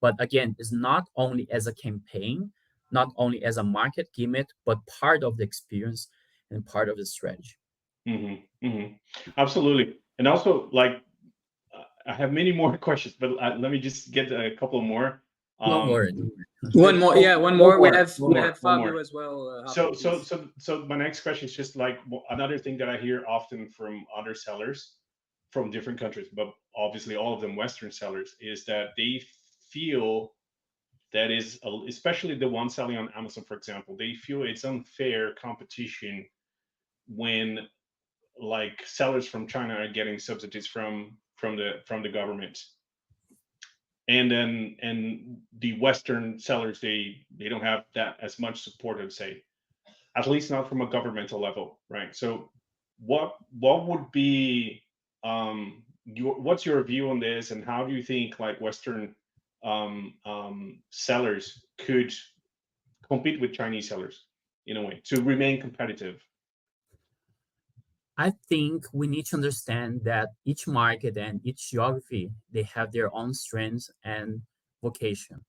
But again, it's not only as a campaign, not only as a market gimmick, but part of the experience and part of the strategy. hmm hmm Absolutely. And also, like, I have many more questions, but let me just get a couple more. Don't Um, worry. One more, yeah, one more. We have one we more, have one Fabio more. as well. So, Rafa, so, please. so, so, my next question is just like another thing that I hear often from other sellers from different countries, but obviously all of them Western sellers, is that they feel that is, especially the ones selling on Amazon, for example, they feel it's unfair competition when like sellers from China are getting subsidies from the government, and the Western sellers they don't have that as much support, I'd say, at least not from a governmental level, right? So what would be what's your view on this, and how do you think like Western sellers could compete with Chinese sellers in a way to remain competitive? I think we need to understand that each market and each geography, they have their own strengths and vocation.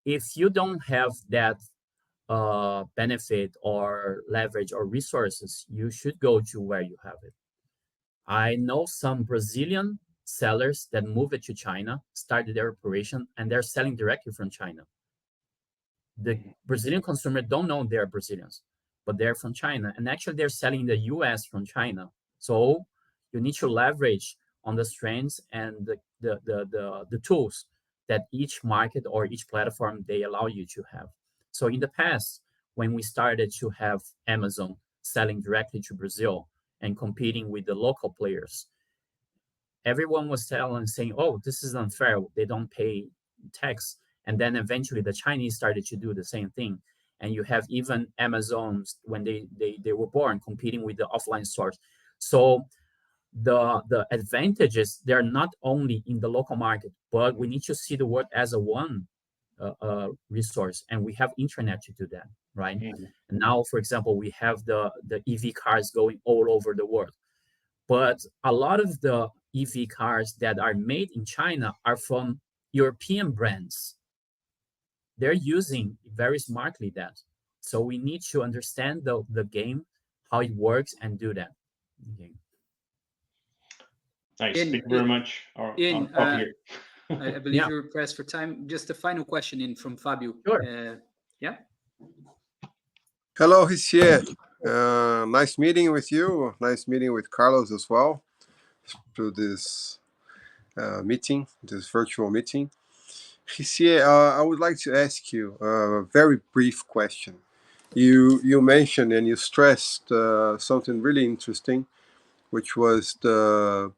If you don't have that benefit or leverage or resources, you should go to where you have it. I know some Brazilian sellers that moved it to China, started their operation, and they're selling directly from China. The Mhm. Brazilian consumer don't know they're Brazilians, but they're from China, and actually they're selling in the U.S. from China. So you need to leverage on the strengths and the tools that each market or each platform they allow you to have. So in the past, when we started to have Amazon selling directly to Brazil and competing with the local players, everyone was telling saying, "Oh, this is unfair. They don't pay tax." and then eventually the Chinese started to do the same thing. And you have even Amazon's when they were born competing with the offline stores. So the advantages, they're not only in the local market, but we need to see the world as a one resource, and we have internet to do that, right? And now, for example, we have the EV cars going all over the world, but a lot of the EV cars that are made in China are from European brands. They're using very smartly that. So we need to understand the game, how it works, and do that. Okay. Nice. In, Thank you very much. in I'll here. I believe Yeah. you're pressed for time. Just a final question in from Fabio. Sure. Yeah. Hello, Hsieh. Nice meeting with you. Nice meeting with Carlos as well through this meeting, this virtual meeting. Hsieh, I would like to ask you a very brief question. You mentioned and you stressed something really interesting, which was the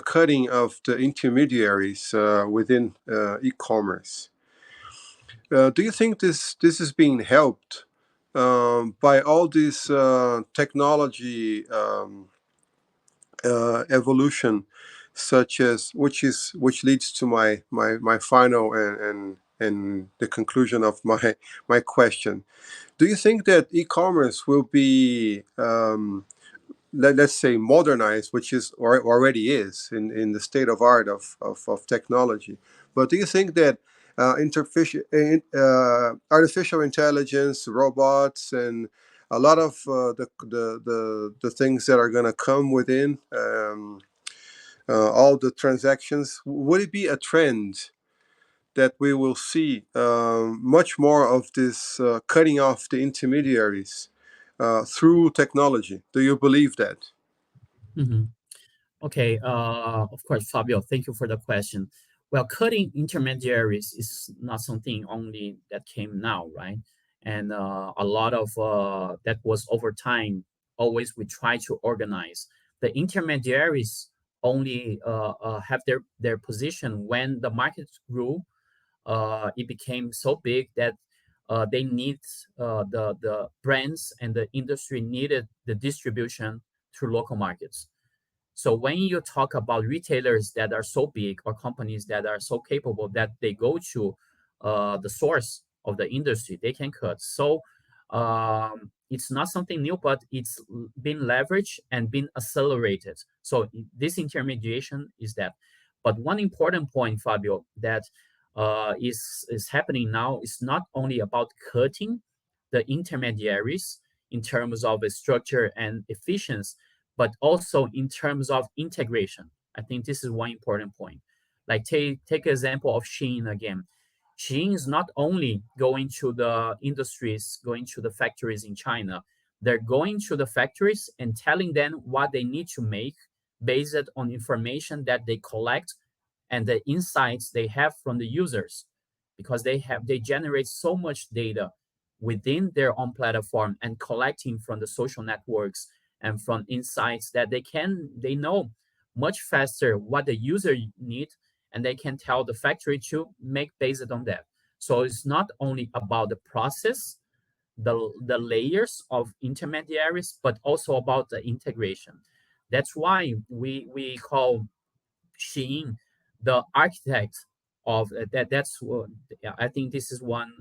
cutting of the intermediaries within e-commerce. Do you think this is being helped by all this technology evolution, such as which leads to my final and the conclusion of my question. Do you think that e-commerce will be let's say modernized, which is or already is in the state of art of technology? But do you think that artificial intelligence, robots, and a lot of the things that are going to come within all the transactions, would it be a trend that we will see much more of this cutting off the intermediaries through technology? Do you believe that? Mhm. Okay, of course, Fabio, thank you for the question. Well, cutting intermediaries is not something only that came now, right? And a lot of that was over time. Always we try to organize. The intermediaries only have their position when the market grew. It became so big that they need the brands and the industry needed the distribution through local markets. So when you talk about retailers that are so big or companies that are so capable that they go to the source of the industry, they can cut. So it's not something new, but it's been leveraged and been accelerated. So this intermediation is that. But one important point, Fabio, that is happening now is not only about cutting the intermediaries in terms of a structure and efficiency, but also in terms of integration. I think this is one important point. Like take example of Shein again. Shein is not only going to the industries, going to the factories in China. They're going to the factories and telling them what they need to make based on information that they collect and the insights they have from the users, because they generate so much data within their own platform and collecting from the social networks and from insights that they know much faster what the user need, and they can tell the factory to make based on that. So it's not only about the process, the layers of intermediaries, but also about the integration. That's why we call Shein the architect of that. I think this is one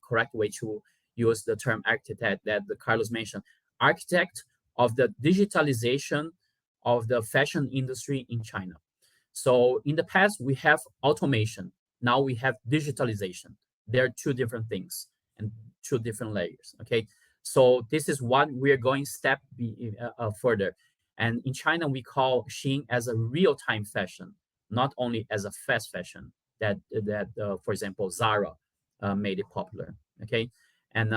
correct way to use the term architect that the Carlos mentioned. Architect of the digitalization of the fashion industry in China. So in the past we have automation. Now we have digitalization. They are two different things and two different layers. Okay, so this is what we're going step further. And in China, we call Shein as a real-time fashion, not only as a fast fashion that for example, Zara made it popular. Okay, and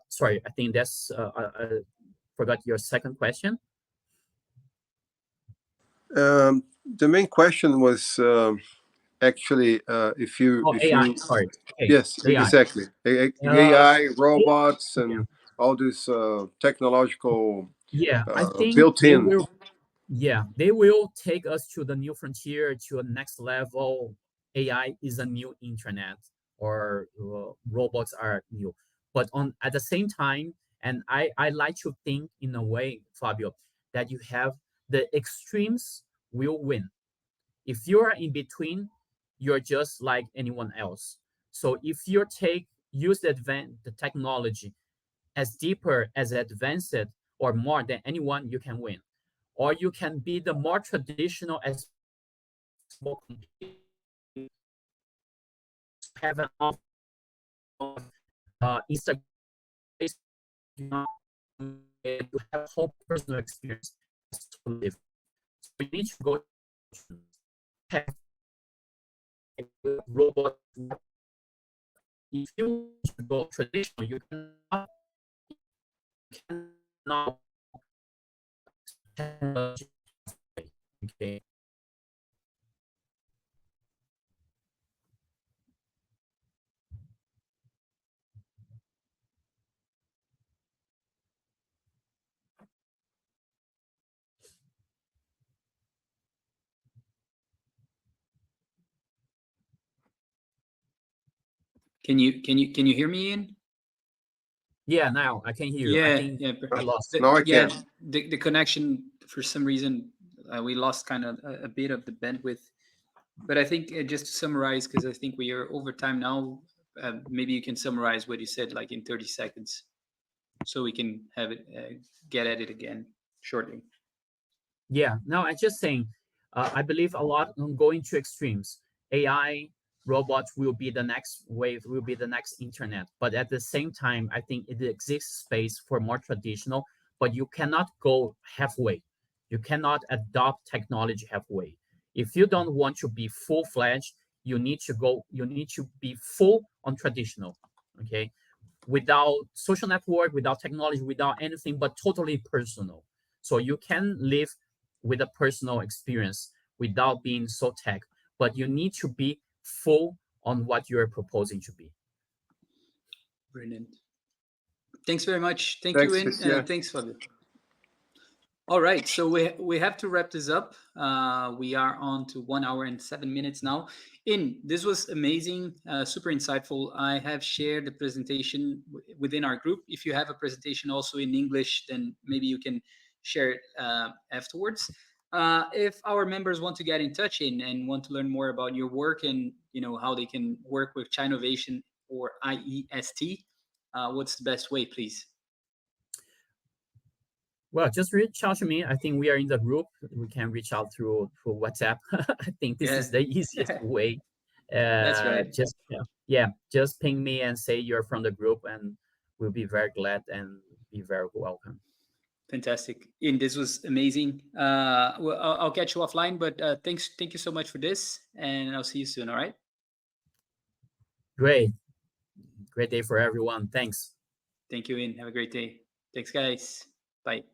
sorry, I think that's I forgot your second question. The main question was actually if you AI. Sorry. Okay, yes, AI. exactly, AI, robots, Yeah. and all this technological Yeah, I think built they in. will. Yeah, they will take us to the new frontier, to a next level. AI is a new internet or robots are new. But on at the same time, and I like to think in a way, Fabio, that you have the extremes will win. If you are in between, you're just like anyone else. So if you use the technology as deeper as advanced or more than anyone, you can win. Or you can be the more traditional as more complete, have an offer of Instagram, Facebook, you have a whole personal experience to live. So you need to go have robot. If you go traditional, you cannot okay. Can you hear me, Ian? Yeah, now I can hear you. I Yeah, think yeah, I lost. Now I yeah. can. The connection for some reason we lost kind of a bit of the bandwidth. But I think just to summarize, because I think we are over time now. Maybe you can summarize what you said like in 30 seconds, so we can have it get at it again shortly. Yeah, no, I'm just saying, I believe a lot on going to extremes. AI, robots will be the next wave, will be the next internet. But at the same time, I think it exists space for more traditional, but you cannot go halfway. You cannot adopt technology halfway. If you don't want to be full-fledged, you need to be full on traditional. Okay, without social network, without technology, without anything, but totally personal. So you can live with a personal experience without being so tech, but you need to be full on what you're proposing to be. Brilliant. Thanks very much. Thank you, Thanks, Ian. Hsieh. Thanks, Fabio. All right, so we have to wrap this up. We are on to 1 hour and 7 minutes now. In this was amazing, super insightful. I have shared the presentation within our group. If you have a presentation also in English, then maybe you can share it afterwards. If our members want to get in touch in and want to learn more about your work and how they can work with Chinovation or IEST, what's the best way, please? Well, just reach out to me. I think we are in the group. We can reach out through WhatsApp. I think this Yeah, is the easiest way. that's right. Just yeah, just ping me and say you're from the group, and we'll be very glad and be very welcome. Fantastic. Ian, this was amazing. Well, I'll catch you offline, but thank you so much for this, and I'll see you soon. All right. Great, great day for everyone. Thanks. Thank you, Ian. Have a great day. Thanks, guys. Bye.